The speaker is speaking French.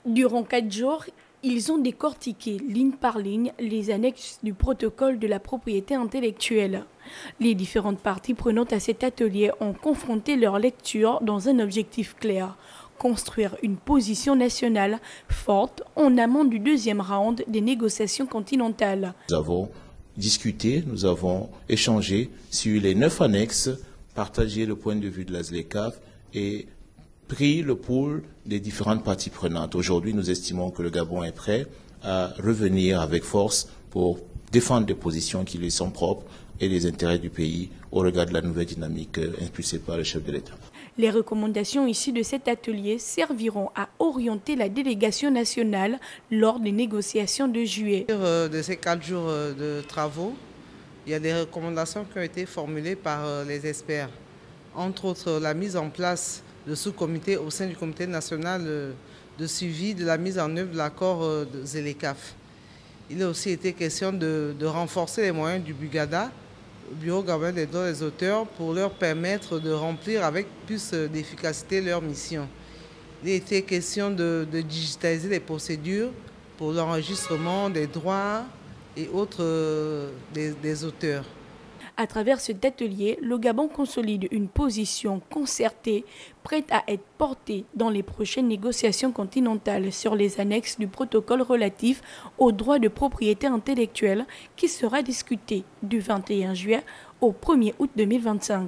Durant 4 jours, ils ont décortiqué ligne par ligne les annexes du protocole de la propriété intellectuelle. Les différentes parties prenantes à cet atelier ont confronté leur lecture dans un objectif clair: construire une position nationale forte en amont du deuxième round des négociations continentales. Nous avons discuté, nous avons échangé sur les 9 annexes, partagé le point de vue de la ZLECAf et pris le pouls des différentes parties prenantes. Aujourd'hui, nous estimons que le Gabon est prêt à revenir avec force pour défendre des positions qui lui sont propres et les intérêts du pays au regard de la nouvelle dynamique impulsée par le chef de l'État. Les recommandations issues de cet atelier serviront à orienter la délégation nationale lors des négociations de juillet. De ces 4 jours de travaux, il y a des recommandations qui ont été formulées par les experts. Entre autres, la mise en place de sous-comités au sein du comité national de suivi de la mise en œuvre de l'accord de ZLECAf. Il a aussi été question de renforcer les moyens du BUGADA, Bureau gabonais des droits des auteurs, pour leur permettre de remplir avec plus d'efficacité leur mission. Il a été question de digitaliser les procédures pour l'enregistrement des droits et autres des auteurs. À travers cet atelier, le Gabon consolide une position concertée, prête à être portée dans les prochaines négociations continentales sur les annexes du protocole relatif aux droits de propriété intellectuelle qui sera discuté du 21 juillet au 1er août 2025.